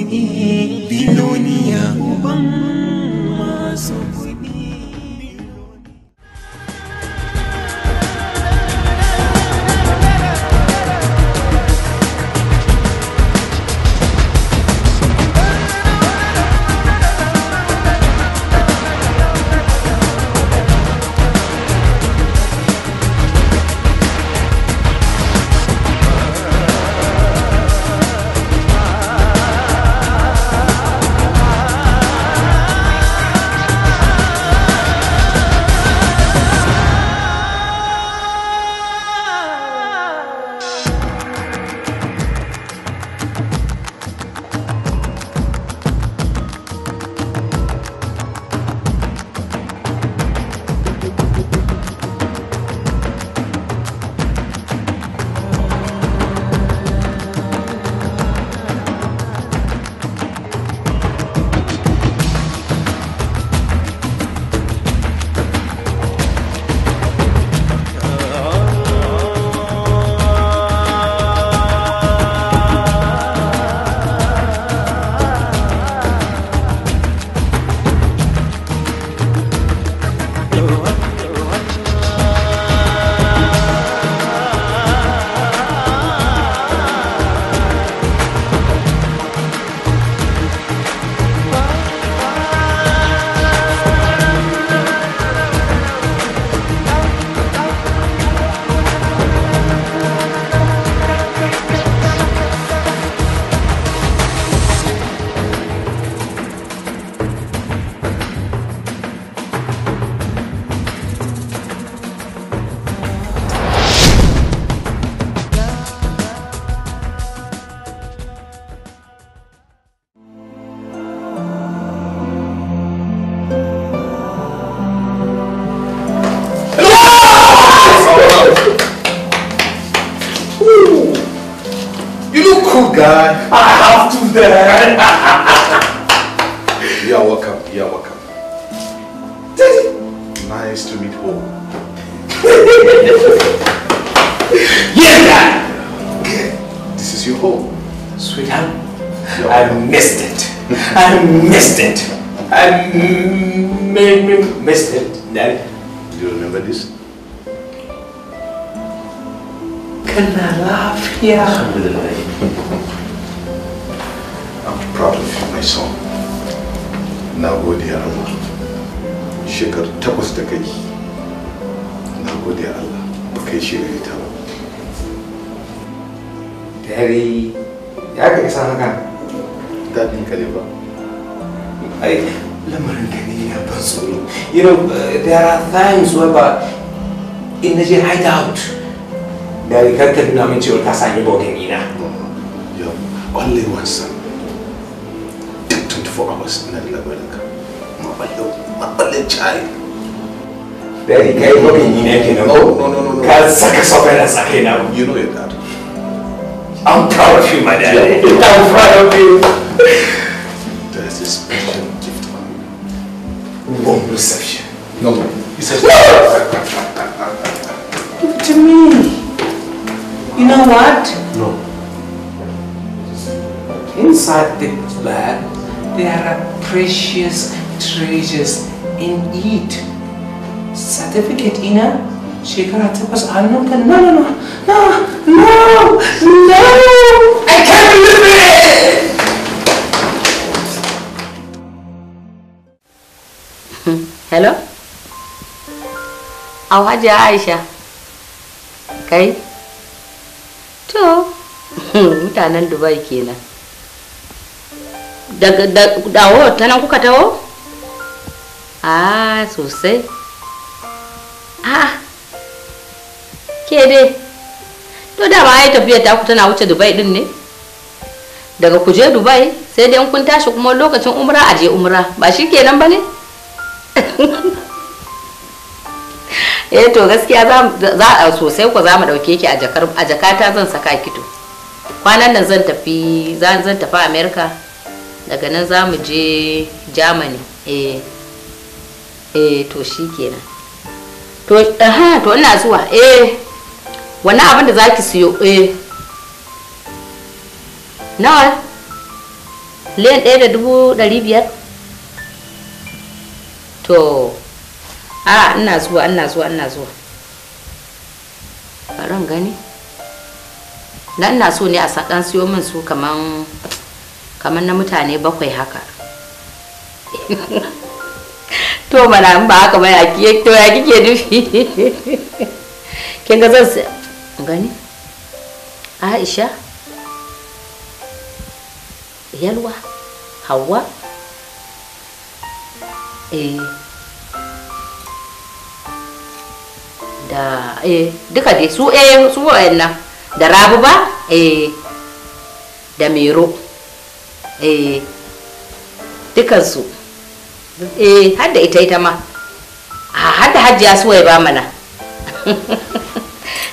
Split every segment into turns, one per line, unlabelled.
Biloniya Uban Masu Kudi.
God,
I have to then.
You're welcome. You're welcome. Nice to meet home.
Yes, Dad.
This is your home,
sweetheart. I missed it. I missed it. I missed it, Dad.
Do you remember this?
Can I laugh here?
I'm proud of you, my son. Na gode ya Allah. Shekaru 8 da kai. Na gode ya Allah. Ba kai shirye ta ba.
Daddy, ya ka isa haka?
Dadin ka ne ba?
Ai, lamarin ka ne ya ban tsoro. You know, there are times where in the hideout, Daddy, kar ka nuna min cewa ka sani bogan ina.
You have only one son. 24 hours in the labarinka. Mabalin child.
Daddy, can you look in here?
No.
Can't suck us up and suck it now.
You know your dad.
I'm proud of you, my daddy. I'm proud of you.
There's a special gift for you.
Warm reception.
No. He says
to me. You know what?
No.
Inside this bag, there are precious treasures in it. Certificate ina, shekara 8 hannunka. No. I can't believe it!
Hello? Hajiya Aisha. Kai? To, mutanen Dubai kenan. Dawo, ta nan kuka taho? Ah, sosai. Ah, ke dai. To dama ai tafiya ta ku tana wuce Dubai din ne? Daga ku je Dubai sai dai kun tashi kuma lokacin umra aje umra. Ba shi kenan bane? To gaskiya za a sosai ku za mu dauke ki a jakata zan saka ki to. Kwanan nan zan tafi America. Daga nan za mu je Germany. To shikenan. To ina zuwa. Wannan abin da zaki siyo nawa miliyan 1,500,000. To ina zuwa baran gani na ina so ne a dan siyo min su kaman na mutane 7 haka. To mana ba haka ba ya kike nufi? Kin ga zan gani Aisha, Yalwa, Hauwa, da duka dai su wayannan da Rabu ba da Mero dukansu har da ita ma har da Hajiya Suwai ba mana.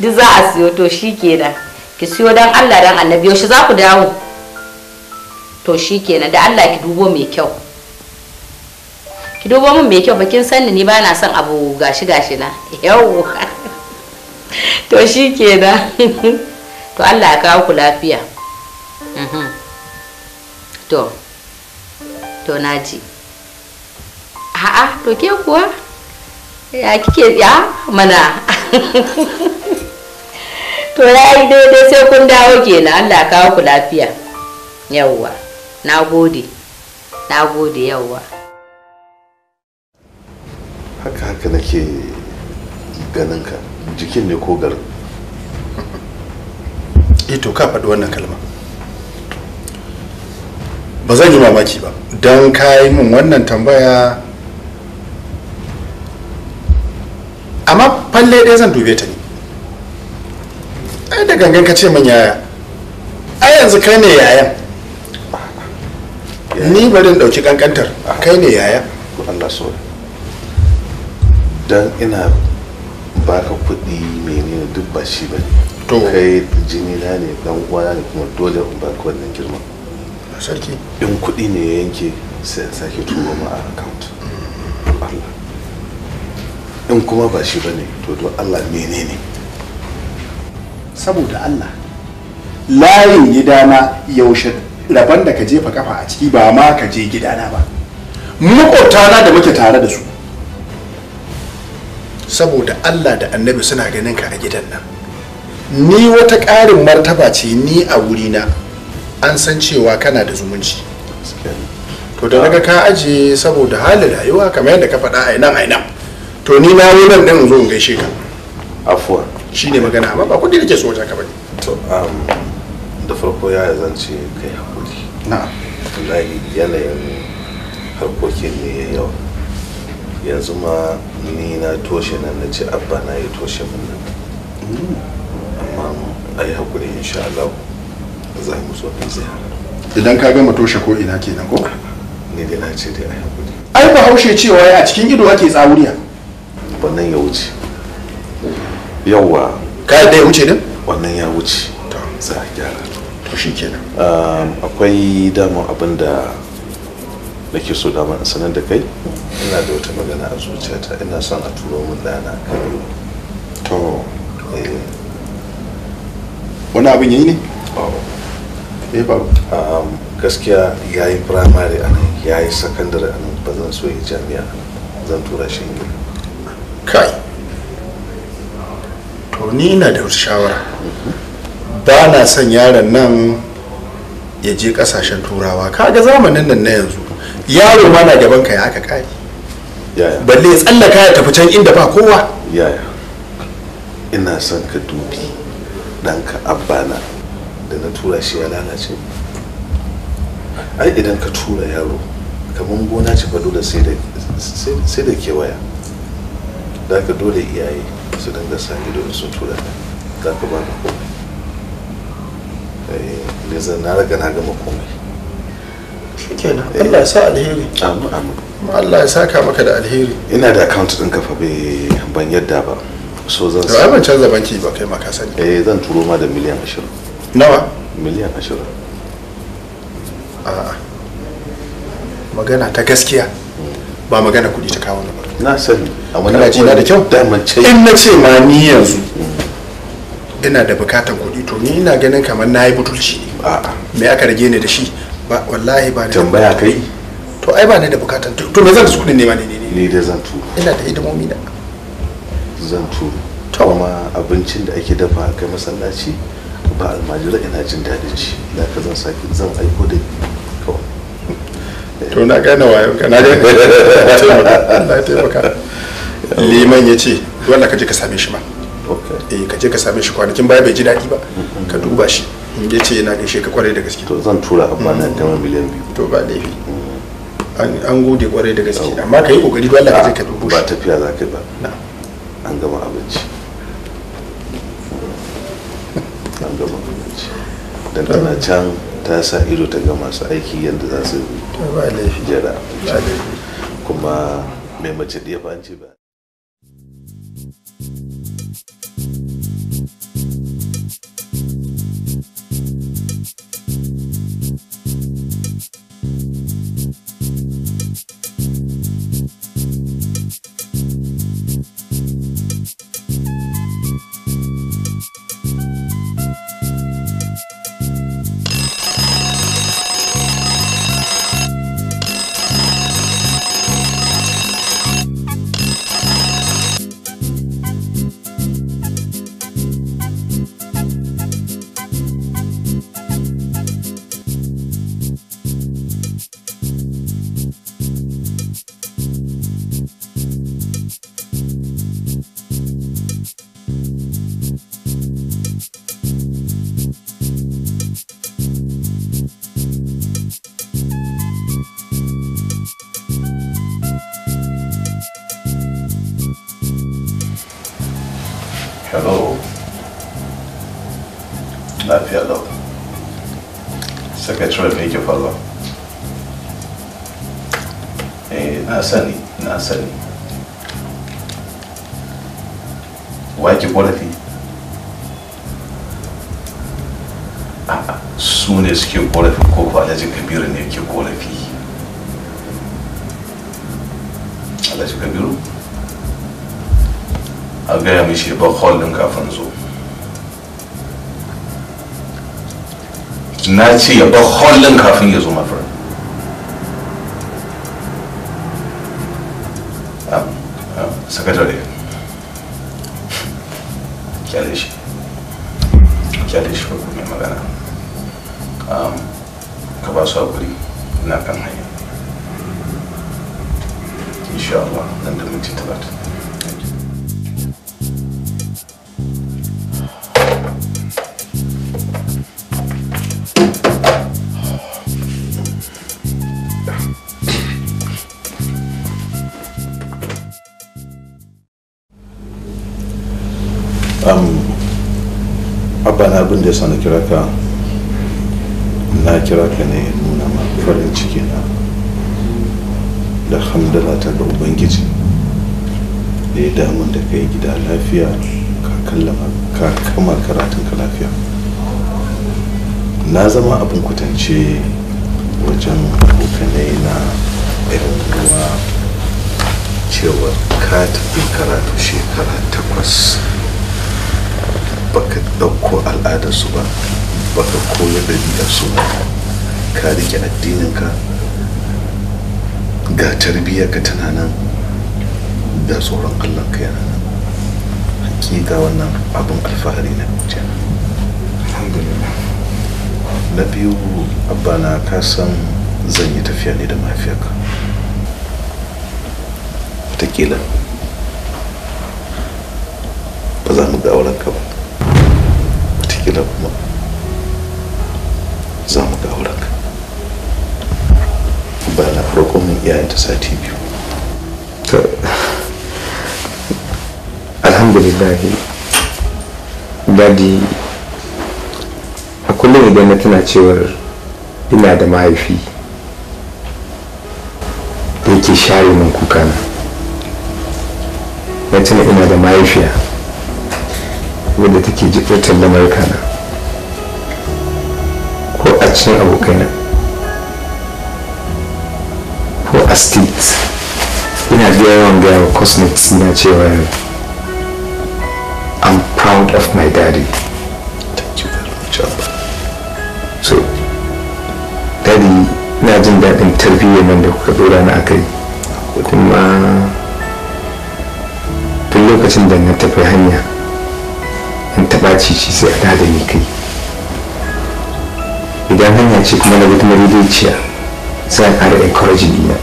Duk za a siyo. To shikenan ki siyo dan Allah dan Annabi. Yaushe za ku dawo? To shikenan da Allah ki dubo mai kyau. Ki dubo min mai kyau, bakin sanni ni ba na son abu gashi na. Yau. To shikenan. To Allah ya kawo ku lafiya. To naji. A'a, to ke kuwa? Ya kike ya mana? To yayi daidai sai kun dawo kenan. Allah ya kawo ku lafiya. Yawwa. Nagode yawwa.
Haka nake ganin ka, jikin ne ko garin?
To ka faɗi wannan kalma ba zan yi mamaki ba don ka yi min wannan tambaya, amma falle ɗaya zan dube ta ne. Ai da gangan ka ce min yaya, ai yanzu kai ne yayan, ni bari ɗauki kankantar kai ne yaya.
Allah so dan ina baka kuɗi menene duk ba shi bane. To kai jini na ne, dan uwana ne, kuma dole in baka wannan girma.
Sarki
in kuɗi ne ya yanke sai a sake turo ma a account. Allah in kuma ba shi bane to don Allah menene?
Saboda Allah layin gidana yaushe rabon da ka jefa kafa a ciki ba ma ka je gidana ba, makwabtana da muke tare da su. Saboda Allah da Annabi suna ganin ka a gidan nan, ni wata ƙarin martaba ce ni a wurina, an san cewa kana da zumunci. To da naga ka aje saboda halin rayuwa kamar yadda ka faɗa a nan, to ni na yi nan ɗin zo in gaishe ka.
Afuwa
shine magana, amma ba kuɗi nake so wajen ka bane.
To da farko ya zance kai hakuri.
Na'am.
Wallahi yanayin harkokin ne ya yawa. Yanzu ma ni na toshe nan na ce abba na ya toshe min nan. Amma ai hakuri insha Allah za mu zo mu ziyara.
Idan ka gama toshe ko ina kenan ko?
Ni dai na ce dai ai hakuri.
Ai ba haushe cewa a cikin ido ake tsawuriya.
Wannan ya wuce. Yawwa.
Ka da ya wuce din?
Wannan ya wuce. To za a gyara.
To shikenan.
Akwai dama abinda nake so dama in sanar da kai. Ina da wata magana a zuciyata, ina son a turo min dana kai.
To wani abin yayi ne? Ba
gaskiya yayi primary anan, yayi secondary anan, ba zan so yi jami'a, zan tura shi Ingila.
Kai, to ni ina da wata shawara. Ba na son yaron nan ya je kasashen turawa. Kaga zamanin nan na yanzu yaro ma na gaban ka ya aka kai.
Yaya
balle ya tsallaka ya tafi can inda ba kowa.
Yaya ina son ka dubi ɗanka abbana da na tura shi ya lalace. Ai idan ka tura yaro kamar gona ce, ba dole sai da kewaya. Da ka dole iyaye su dinga sa ido da sun tura da ka ba ka komai. Ne zan na riga na gama komai.
Shikenan, Allah ya sa alheri.
Amin.
Allah ya saka maka da alheri.
Ina da account ɗin ka fa ban yadda ba, so zan
sa. Ban canza banki ba kai ma ka sani.
Zan turo ma da miliyan 20.
Nawa?
Miliyan 20.
A'a. Magana ta gaskiya ba magana kuɗi ta kawo ni ba.
Na sani.
Amma na ji na da kyau. In na ce ma ni yanzu ina da bukatan kuɗi, to ni ina ganin kamar na yi butulci ne.
A'a.
Me aka rage ni da shi? ba wallahi ba ne
tambaya kai
to ai ba ne da bukatan to me zan da su kudin ne ma ne
ni dai zan turo
ina da hidimomi da
zan turo kuma abincin da ake dafa a kai masallaci ba almajira ina jin daɗin ci da ka zan saki zan aiko da kawai
to na gane wayo ka na gane Allah ya taimaka liman ya ce dole ka je ka same shi ma ka je ka same shi kwanakin baya bai ji daɗi ba ka duba shi ya ce yana gaishe ka kwarai da gaske
to zan tura abba na gama miliyan 2
to ba laifi an gode kwarai da gaske amma ka yi kokari dole ka je ka dubo shi
ba tafiya za ka yi ba an gama abinci an gama abinci dan tana can ta sa ido ta ga masu aiki yadda za su jera kuma mai mace da ya fanci ba Hello. Lafiya lau. Secretary me yake faruwa? Na sani. Wa yake korafi? Su ne suke korafi ko kuwa Alhaji Kabiru ne yake korafi? Alhaji Kabiru? A gaya mishi ba hallin kafin zo. Na ce ya ba hallin kafin ya zo mafi. Sakatare, kyale shi ko mai magana. Ka ba su haƙuri na kan hanya. Insha Allah nan da minti 30. Abba na abin da ya sani kira ka ne nuna ma farin ciki na da hamdala ta ga Ubangiji da ya damun da kai gida lafiya ka kama karatun ka lafiya. Na zama abin kwatance wajen abokanai na irin ruwa cewa ka tafi karatu shekara 8 baka ɗauko al'adarsu ba baka koya ɗabi'arsu ba ka rike addininka ga tarbiyyarka tana nan da tsoron Allah ka yana nan. Hakika wannan abin alfahari na wuce. Alhamdulillah. Na biyu abba na ka san zan yi tafiya ne da mahaifiyarka. Wataƙila ba za mu ga aurenka ba. Wataƙila kuma za mu ga aurenka. Ba na farko min iyayenta sati 2.
Alhamdulillah dadi, a kullum idan na tuna cewar ina da mahaifi da yake share min kukana, na tuna ina da mahaifiya wadda take jiɓartar lamarkana ko a cikin abokaina ko a state ina da yawan gaya wa cosmetics na cewa I'm proud of my daddy.
Thank you very much, Abba.
So, daddy, ina jin daɗin tarbiyyar nan da kuka dora ni akai kuma tun lokacin da na tafi hanya in taɓa cici sai a da ni kai idan hanya ce kuma na gudu madaidaiciya sai a ƙara encouraging ina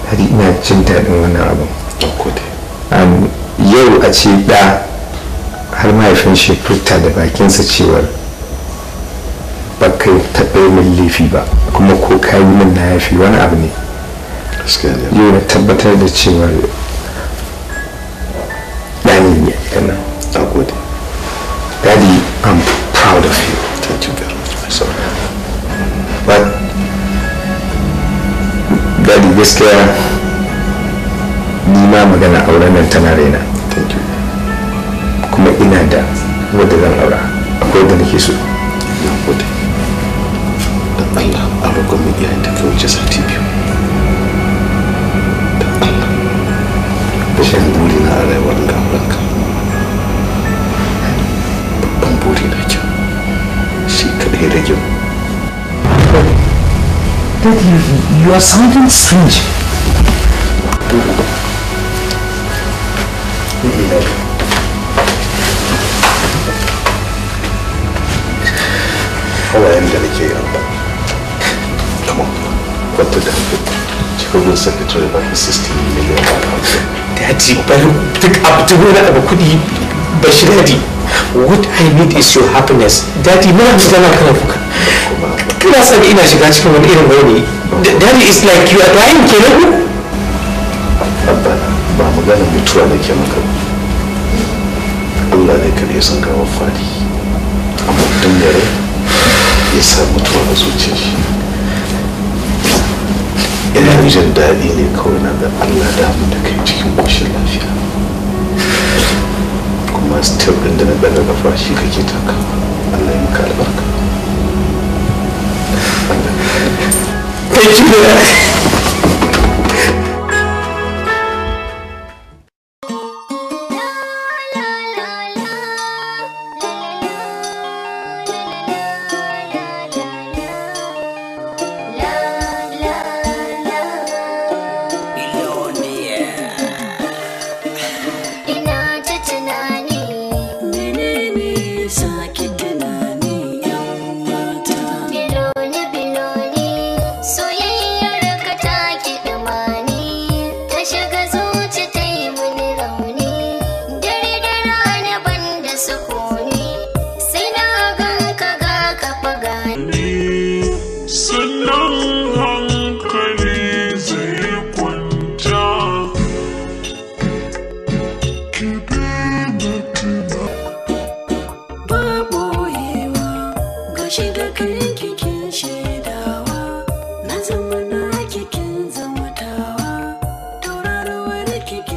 hadi ina jin daɗin wannan abin yau a ce ɗa har mahaifin shi furta da bakinsa cewar ba kai taɓa min laifi ba kuma ko ka yi min na yafi wani abu ne yau na tabbatar da cewar ɗani ne yana Daddy, I'm proud of you.
Thank you very much, my son.
But Daddy, gaskiya ni ma magana auren nan tana raina.
Thank you.
Kuma ina da wadda zan aura. Akwai da nake so.
Na gode. Dan Allah, a roƙon mu iyayen ta kai wuce sati biyu. Dan Allah. Babban buri na a rayuwar ga aurenka. Babban buri na kyau. Shi kaɗai da kyau.
Daddy, you are sounding strange.
Hawayen da nake yi come on, kwanta da cikin secretary ba ki 16 million ba.
Daddy, bari duk abu da abu kudi ba shi Daddy. What I need is your happiness. Daddy, muna magana kana kuka. Kana sani ina shiga cikin wani irin wani. Daddy is like you are dying kenan.
Abba, ba magana mutuwa nake maka. Allah ne kare san gawa fadi. Amma tun da ya sa mutuwa a zuciyar shi. Ina jin daɗi ne kawai na da Allah damu da kai cikin ƙoshin lafiya. Kuma step ɗin da na ɗaga ƙafa shi kake taka. Allah ya maka albarka.
Thank you very much.
Kikin zama tawa, tauraruwar kikin